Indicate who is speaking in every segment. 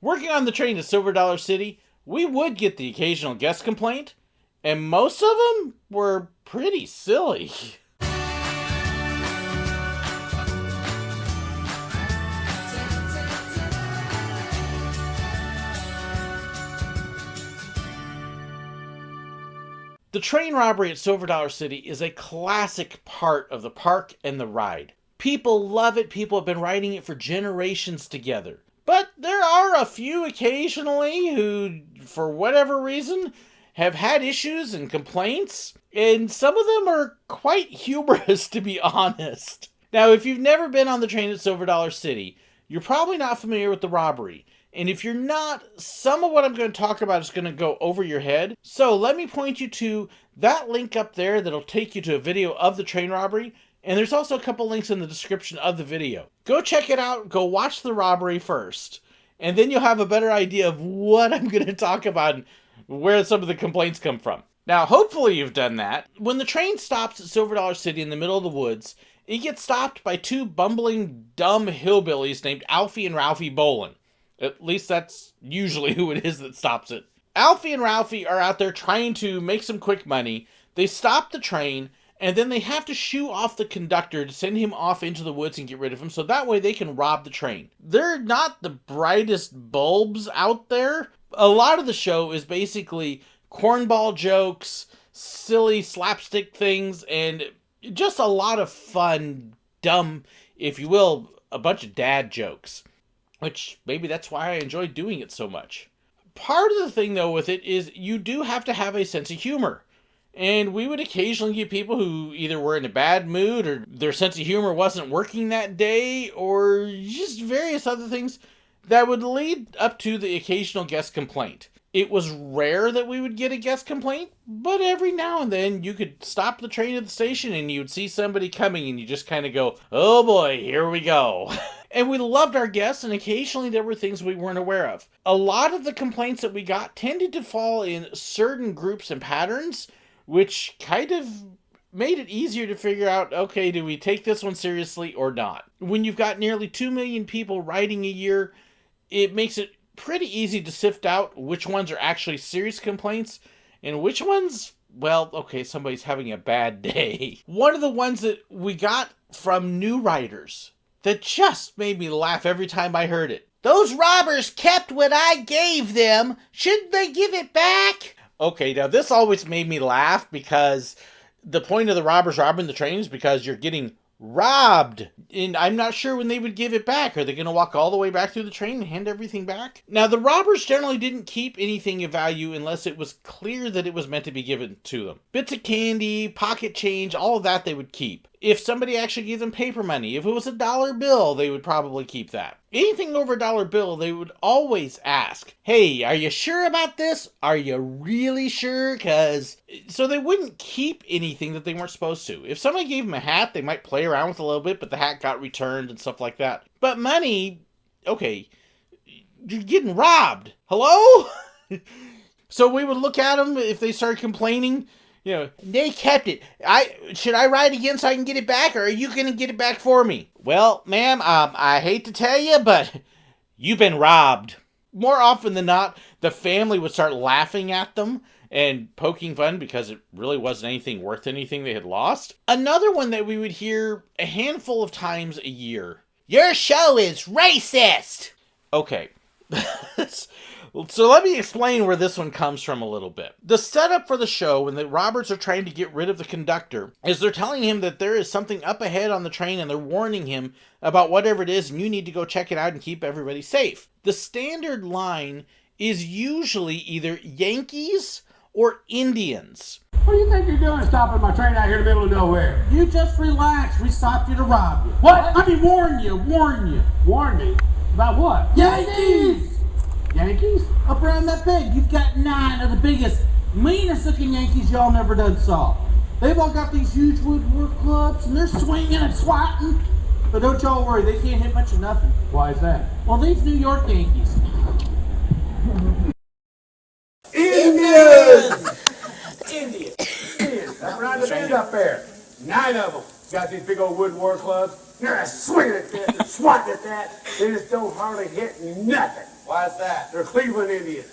Speaker 1: Working on the train to Silver Dollar City, we would get the occasional guest complaint, and most of them were pretty silly. The train robbery at Silver Dollar City is a classic part of the park and the ride. People love it. People have been riding it for generations together. But there are a few occasionally who, for whatever reason, have had issues and complaints. And some of them are quite humorous, to be honest. Now, if you've never been on the train at Silver Dollar City, you're probably not familiar with the robbery. And if you're not, some of what I'm going to talk about is going to go over your head. So let me point you to that link up there that'll take you to a video of the train robbery. And there's also a couple links in the description of the video. Go check it out. Go watch the robbery first. And then you'll have a better idea of what I'm going to talk about and where some of the complaints come from. Now, hopefully you've done that. When the train stops at Silver Dollar City in the middle of the woods, it gets stopped by two bumbling, dumb hillbillies named Alfie and Ralphie Bolin. At least that's usually who it is that stops it. Alfie and Ralphie are out there trying to make some quick money. They stop the train, and then they have to shoo off the conductor to send him off into the woods and get rid of him, so that way they can rob the train. They're not the brightest bulbs out there. A lot of the show is basically cornball jokes, silly slapstick things, and just a lot of fun, dumb, if you will, a bunch of dad jokes. Which, maybe that's why I enjoy doing it so much. Part of the thing, though, with it is you do have to have a sense of humor. And we would occasionally get people who either were in a bad mood or their sense of humor wasn't working that day or just various other things that would lead up to the occasional guest complaint. It was rare that we would get a guest complaint, but every now and then you could stop the train at the station and you'd see somebody coming and you just kind of go, oh boy, here we go. And we loved our guests, and occasionally there were things we weren't aware of. A lot of the complaints that we got tended to fall in certain groups and patterns, which kind of made it easier to figure out, okay, do we take this one seriously or not? When you've got nearly 2 million people riding a year, it makes it pretty easy to sift out which ones are actually serious complaints and which ones, well, okay, somebody's having a bad day. One of the ones that we got from new riders that just made me laugh every time I heard it. Those robbers kept what I gave them. Shouldn't they give it back? Okay, now this always made me laugh because the point of the robbers robbing the train is because you're getting robbed. And I'm not sure when they would give it back. Are they going to walk all the way back through the train and hand everything back? Now, the robbers generally didn't keep anything of value unless it was clear that it was meant to be given to them. Bits of candy, pocket change, all of that they would keep. If somebody actually gave them paper money, if it was a dollar bill, they would probably keep that. Anything over a dollar bill, they would always ask, hey, are you sure about this? Are you really sure? So they wouldn't keep anything that they weren't supposed to. If somebody gave them a hat, they might play around with it a little bit, but the hat got returned and stuff like that. But money, okay, you're getting robbed. Hello? So we would look at them if they started complaining. You know, they kept it. Should I ride again so I can get it back, or are you going to get it back for me? Well, ma'am, I hate to tell you, but you've been robbed. More often than not, the family would start laughing at them and poking fun because it really wasn't anything worth anything they had lost. Another one that we would hear a handful of times a year. Your show is racist! Okay. So let me explain where this one comes from a little bit. The setup for the show when the robbers are trying to get rid of the conductor is they're telling him that there is something up ahead on the train and they're warning him about whatever it is and you need to go check it out and keep everybody safe. The standard line is usually either Yankees or Indians.
Speaker 2: What do you think you're doing stopping my train out here in the middle of nowhere?
Speaker 3: You just relax. We stopped you to rob you.
Speaker 2: What?
Speaker 3: I mean, warn you.
Speaker 2: Warn me? About what?
Speaker 3: Yankees!
Speaker 2: Yankees?
Speaker 3: Up around that big, you've got 9 of the biggest, meanest looking Yankees y'all never done saw. They've all got these huge woodwork clubs and they're swinging and swatting. But don't y'all worry, they can't hit much of nothing.
Speaker 2: Why is that?
Speaker 3: Well, these New York Yankees.
Speaker 2: Indians! Indians! Up around the bend up there. 9 of them. Got these big old wood war clubs. They're swinging at this and swatting at that. They just don't hardly hit nothing.
Speaker 4: Why is that?
Speaker 2: They're Cleveland Indians.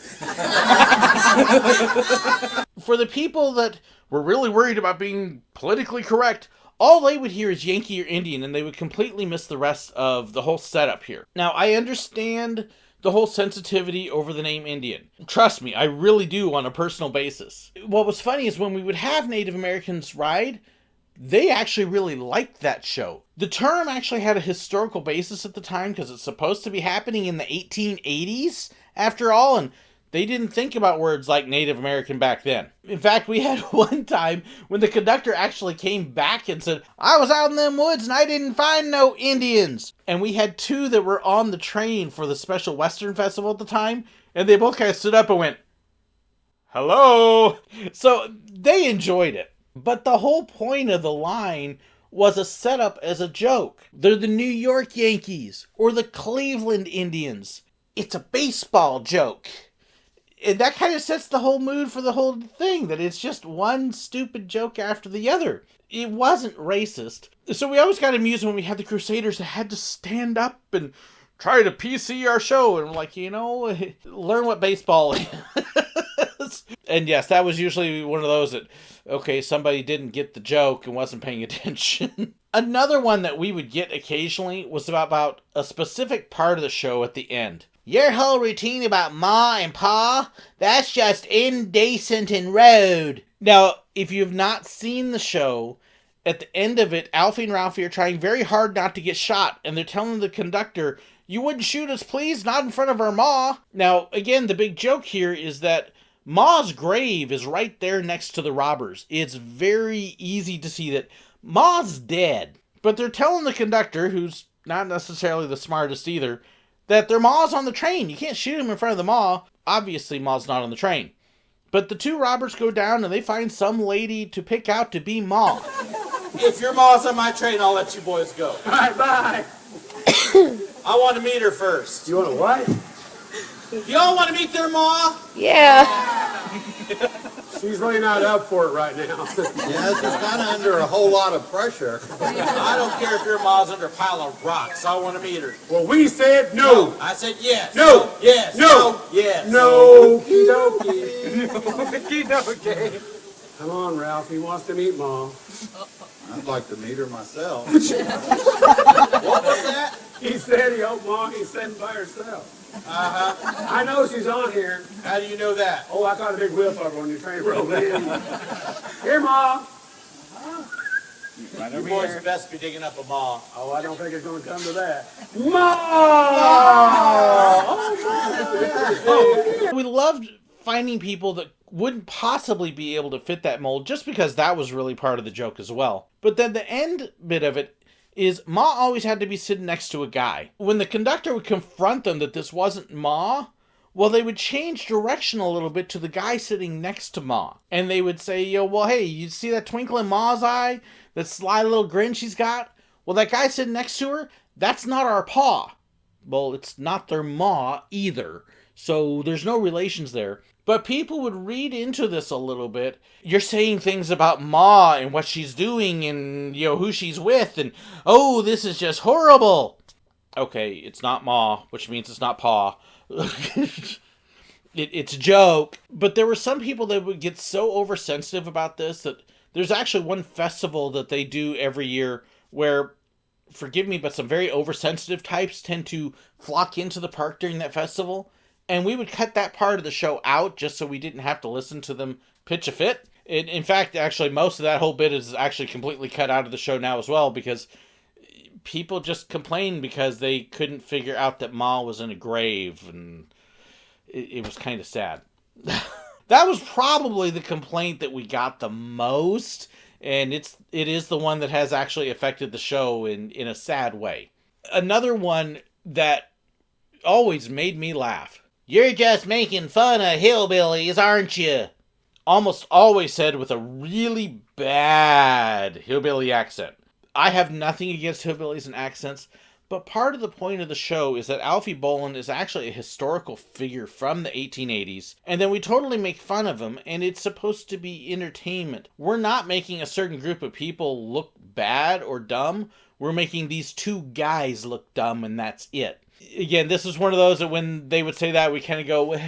Speaker 1: For the people that were really worried about being politically correct, all they would hear is Yankee or Indian, and they would completely miss the rest of the whole setup here. Now, I understand the whole sensitivity over the name Indian. Trust me, I really do on a personal basis. What was funny is when we would have Native Americans ride, they actually really liked that show. The term actually had a historical basis at the time because it's supposed to be happening in the 1880s, after all, and they didn't think about words like Native American back then. In fact, we had one time when the conductor actually came back and said, I was out in them woods and I didn't find no Indians. And we had two that were on the train for the Special Western Festival at the time, and they both kind of stood up and went, hello. So they enjoyed it. But the whole point of the line was a setup as a joke. They're the New York Yankees or the Cleveland Indians. It's a baseball joke. And that kind of sets the whole mood for the whole thing, that it's just one stupid joke after the other. It wasn't racist. So we always got amused when we had the Crusaders that had to stand up and try to PC our show. And we're like, learn what baseball is. And yes, that was usually one of those that, okay, somebody didn't get the joke and wasn't paying attention. Another one that we would get occasionally was about a specific part of the show at the end. Your whole routine about Ma and Pa, that's just Indecent Inroad. Now, if you've not seen the show, at the end of it, Alfie and Ralphie are trying very hard not to get shot, and they're telling the conductor, you wouldn't shoot us, please? Not in front of our Ma. Now, again, the big joke here is that Ma's grave is right there next to the robbers. It's very easy to see that Ma's dead. But they're telling the conductor, who's not necessarily the smartest either, that their Ma's on the train. You can't shoot him in front of the Ma. Obviously, Ma's not on the train. But the two robbers go down and they find some lady to pick out to be Ma.
Speaker 3: If your Ma's on my train, I'll let you boys go.
Speaker 2: All right, bye.
Speaker 3: I want to meet her first.
Speaker 2: You want to what?
Speaker 3: Y'all want to meet their Ma?
Speaker 5: Yeah.
Speaker 2: She's really not up for it right now.
Speaker 4: Yeah, she's kind of under a whole lot of pressure.
Speaker 3: I don't care if your Ma's under a pile of rocks. I want to meet her.
Speaker 2: Well, we said no.
Speaker 3: I said yes.
Speaker 2: No.
Speaker 3: Yes.
Speaker 2: No.
Speaker 3: Yes.
Speaker 2: No. Okie dokie. Come on, Ralph. He wants to meet Mom.
Speaker 4: I'd like to meet her myself.
Speaker 3: What was that?
Speaker 2: He said he hoped Mom ain't sitting by herself.
Speaker 3: Uh-huh.
Speaker 2: I know she's on here.
Speaker 3: How do you know that?
Speaker 2: Oh, I caught a big whiff of her when the train rolled in. Here, Mom.
Speaker 3: You boys best be digging up a Ma.
Speaker 2: Oh, I don't think it's going to come to that. Mom! Oh,
Speaker 1: We loved finding people that wouldn't possibly be able to fit that mold, just because that was really part of the joke as well. But then the end bit of it is Ma always had to be sitting next to a guy. When the conductor would confront them that this wasn't Ma, well, they would change direction a little bit to the guy sitting next to Ma. And they would say, well, hey, you see that twinkle in Ma's eye? That sly little grin she's got? Well, that guy sitting next to her, that's not our Pa. Well, it's not their Ma either. So there's no relations there. But people would read into this a little bit. You're saying things about Ma and what she's doing and, who she's with. And, oh, this is just horrible. Okay, it's not Ma, which means it's not Pa. It's a joke. But there were some people that would get so oversensitive about this that there's actually one festival that they do every year where, forgive me, but some very oversensitive types tend to flock into the park during that festival. And we would cut that part of the show out just so we didn't have to listen to them pitch a fit. In fact, actually, most of that whole bit is actually completely cut out of the show now as well, because people just complained because they couldn't figure out that Ma was in a grave, and it was kind of sad. That was probably the complaint that we got the most, and it is the one that has actually affected the show in a sad way. Another one that always made me laugh. You're just making fun of hillbillies, aren't you? Almost always said with a really bad hillbilly accent. I have nothing against hillbillies and accents, but part of the point of the show is that Alfie Boland is actually a historical figure from the 1880s, and then we totally make fun of him, and it's supposed to be entertainment. We're not making a certain group of people look bad or dumb. We're making these two guys look dumb, and that's it. Again, this is one of those that when they would say that, we kind of go,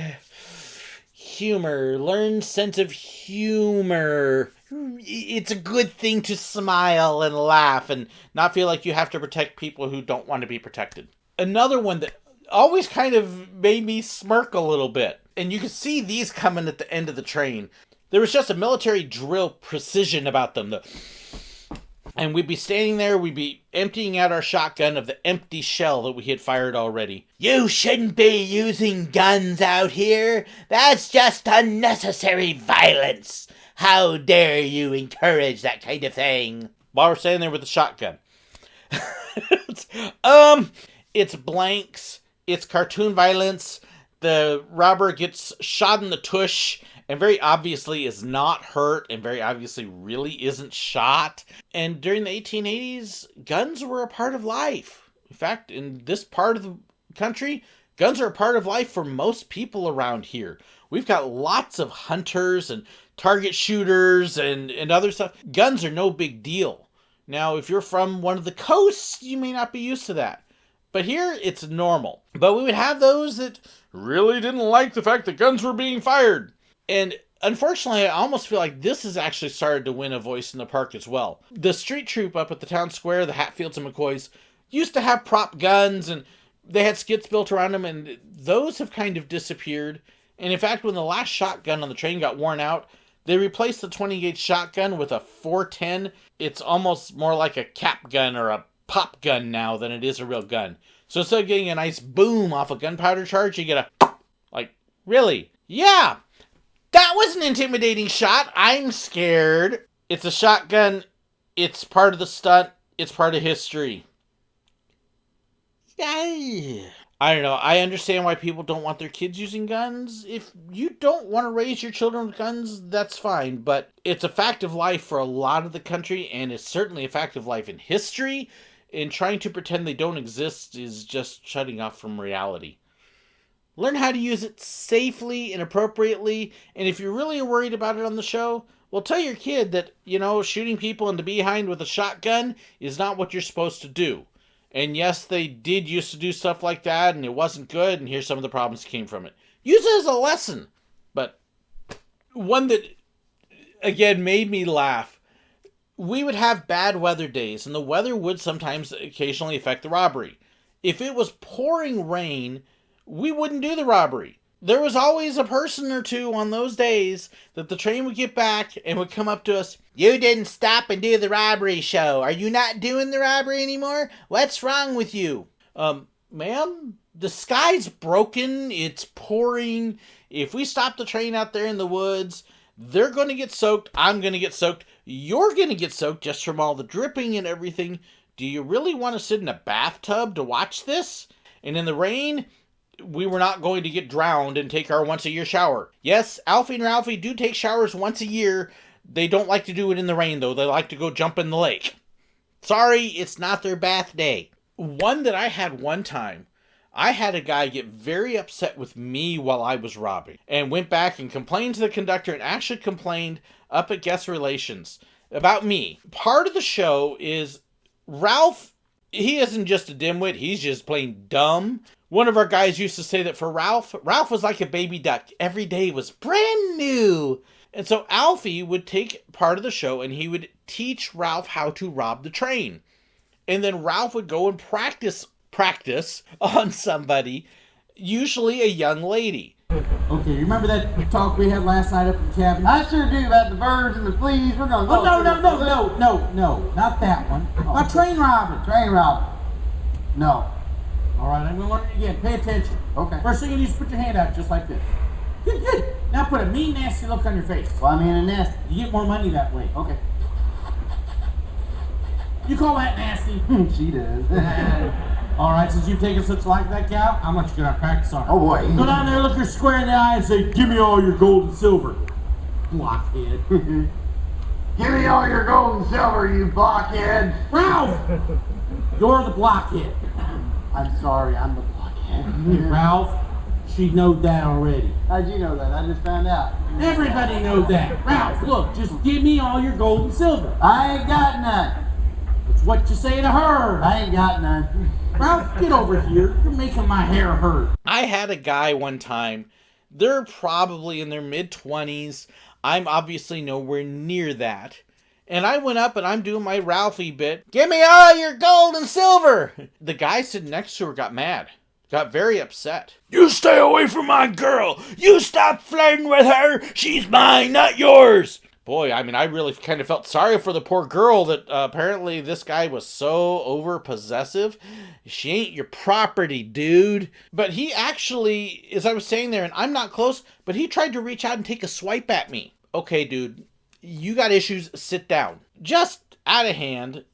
Speaker 1: humor, learn sense of humor. It's a good thing to smile and laugh and not feel like you have to protect people who don't want to be protected. Another one that always kind of made me smirk a little bit, and you could see these coming at the end of the train. There was just a military drill precision about them. And we'd be standing there, we'd be emptying out our shotgun of the empty shell that we had fired already. You shouldn't be using guns out here. That's just unnecessary violence. How dare you encourage that kind of thing? While we're standing there with the shotgun. It's blanks. It's cartoon violence. The robber gets shot in the tush and very obviously is not hurt and very obviously really isn't shot. And during the 1880s, guns were a part of life. In fact, in this part of the country, guns are a part of life for most people around here. We've got lots of hunters and target shooters and other stuff. Guns are no big deal. Now, if you're from one of the coasts, you may not be used to that. But here, it's normal. But we would have those that really didn't like the fact that guns were being fired. And unfortunately, I almost feel like this has actually started to win a voice in the park as well. The street troop up at the town square, the Hatfields and McCoys, used to have prop guns, and they had skits built around them, and those have kind of disappeared. And in fact, when the last shotgun on the train got worn out, they replaced the 20-gauge shotgun with a 410. It's almost more like a cap gun or a pop gun now than it is a real gun. So instead of getting a nice boom off a gunpowder charge, you get a, like, really? Yeah! That was an intimidating shot. I'm scared. It's a shotgun. It's part of the stunt. It's part of history. I don't know. I understand why people don't want their kids using guns. If you don't want to raise your children with guns, that's fine. But it's a fact of life for a lot of the country, and it's certainly a fact of life in history. And trying to pretend they don't exist is just shutting off from reality. Learn how to use it safely and appropriately. And if you're really worried about it on the show, well, tell your kid that, shooting people in the behind with a shotgun is not what you're supposed to do. And yes, they did used to do stuff like that, and it wasn't good, and here's some of the problems that came from it. Use it as a lesson. But one that, again, made me laugh. We would have bad weather days, and the weather would sometimes occasionally affect the robbery. If it was pouring rain, we wouldn't do the robbery. There was always a person or two on those days that the train would get back and would come up to us. You didn't stop and do the robbery show. Are you not doing the robbery anymore? What's wrong with you? Ma'am, the sky's broken. It's pouring. If we stop the train out there in the woods, they're going to get soaked. I'm going to get soaked. You're going to get soaked just from all the dripping and everything. Do you really want to sit in a bathtub to watch this? And in the rain, we were not going to get drowned and take our once-a-year shower. Yes, Alfie and Ralphie do take showers once a year. They don't like to do it in the rain, though. They like to go jump in the lake. Sorry, it's not their bath day. One that I had one time, I had a guy get very upset with me while I was robbing and went back and complained to the conductor and actually complained up at guest relations about me. Part of the show is Ralph, he isn't just a dimwit, he's just plain dumb. One of our guys used to say that for Ralph was like a baby duck. Every day was brand new. And so Alfie would take part of the show and he would teach Ralph how to rob the train. And then Ralph would go and practice on somebody, usually a young lady.
Speaker 3: Okay, you remember that talk we had last night up in the cabin?
Speaker 2: I sure do, about the birds and the fleas. We're gonna go.
Speaker 3: No, not that one. About train robbing.
Speaker 2: Train robbing. No.
Speaker 3: All right, I'm going to learn it again. Pay attention.
Speaker 2: Okay.
Speaker 3: First thing you need is put your hand out just like this. Good. Now put a mean, nasty look on your face.
Speaker 2: Well, I mean a nest.
Speaker 3: You get more money that way.
Speaker 2: Okay.
Speaker 3: You call that nasty?
Speaker 2: She does.
Speaker 3: All right, since you've taken such like that cow, how much you gonna practice on her?
Speaker 2: Oh boy.
Speaker 3: Go down there, look her square in the eye, and say, "Give me all your gold and silver." Blockhead.
Speaker 2: Give me all your gold and silver, you blockhead.
Speaker 3: Ralph! You're the blockhead.
Speaker 2: I'm sorry, I'm the blockhead.
Speaker 3: Ralph, she knowed that already.
Speaker 2: How'd you know that? I just found out.
Speaker 3: Everybody knows that. Ralph, look, just give me all your gold and silver.
Speaker 2: I ain't got none.
Speaker 3: What you say to her?
Speaker 5: I ain't got none.
Speaker 3: Ralph, get over here. You're making my hair hurt.
Speaker 1: I had a guy one time, they're probably in their mid-20s. I'm obviously nowhere near that. And I went up and I'm doing my Ralphie bit. Give me all your gold and silver! The guy sitting next to her got mad. Got very upset. You stay away from my girl! You stop flirting with her! She's mine, not yours! Boy, I mean, I really kind of felt sorry for the poor girl that apparently this guy was so over-possessive. She ain't your property, dude. But he actually, as I was saying there, and I'm not close, but he tried to reach out and take a swipe at me. Okay, dude, you got issues, sit down. Just out of hand,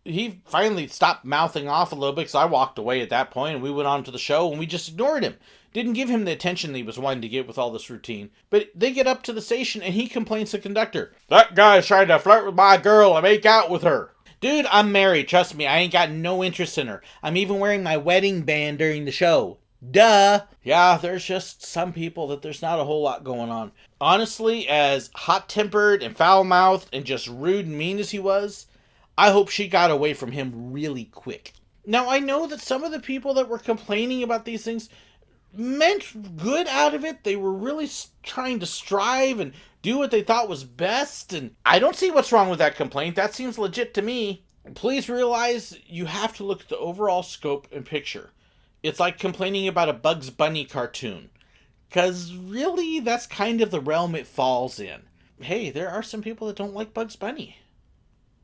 Speaker 1: he finally stopped mouthing off a little bit because I walked away at that point and we went on to the show and we just ignored him. Didn't give him the attention that he was wanting to get with all this routine. But they get up to the station and he complains to the conductor. That guy's trying to flirt with my girl and make out with her. Dude, I'm married. Trust me, I ain't got no interest in her. I'm even wearing my wedding band during the show. Duh. Yeah, there's just some people that there's not a whole lot going on. Honestly, as hot-tempered and foul-mouthed and just rude and mean as he was, I hope she got away from him really quick. Now, I know that some of the people that were complaining about these things meant good out of it. They were really trying to strive and do what they thought was best, and I don't see what's wrong with that complaint. That seems legit to me. Please realize you have to look at the overall scope and picture. It's like complaining about a Bugs Bunny cartoon, because really that's kind of the realm it falls in. Hey, there are some people that don't like Bugs Bunny.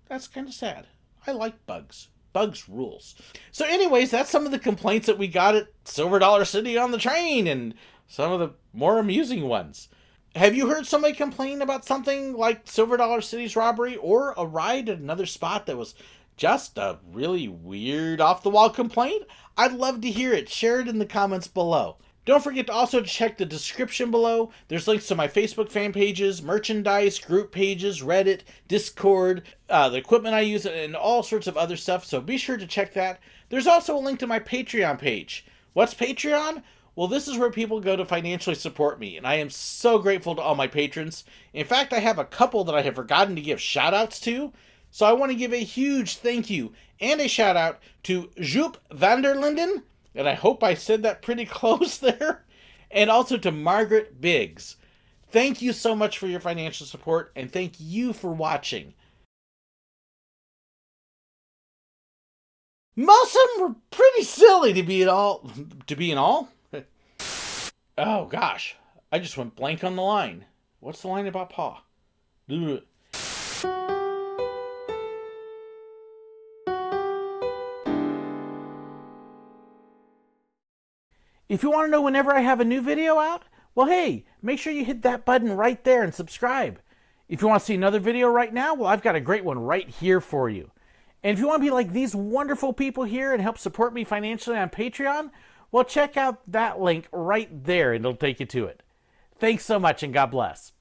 Speaker 1: That's kind of sad. I like Bugs. Bugs rules. So anyways, that's some of the complaints that we got at Silver Dollar City on the train, and some of the more amusing ones. Have you heard somebody complain about something like Silver Dollar City's robbery, or a ride at another spot that was just a really weird off-the-wall complaint? I'd love to hear it. Share it in the comments below. Don't forget to also check the description below. There's links to my Facebook fan pages, merchandise, group pages, Reddit, Discord, the equipment I use, and all sorts of other stuff, so be sure to check that. There's also a link to my Patreon page. What's Patreon? Well, this is where people go to financially support me, and I am so grateful to all my patrons. In fact, I have a couple that I have forgotten to give shout-outs to, so I want to give a huge thank you and a shout-out to Joop Vanderlinden, and I hope I said that pretty close there, and also to Margaret Biggs. Thank you so much for your financial support, and thank you for watching. Most of them were pretty silly to be in all. Oh gosh, I just went blank on the line. What's the line about Pa? Ugh. If you want to know whenever I have a new video out, well hey, make sure you hit that button right there and subscribe. If you want to see another video right now, well I've got a great one right here for you. And if you want to be like these wonderful people here and help support me financially on Patreon, well check out that link right there and it'll take you to it. Thanks so much and God bless.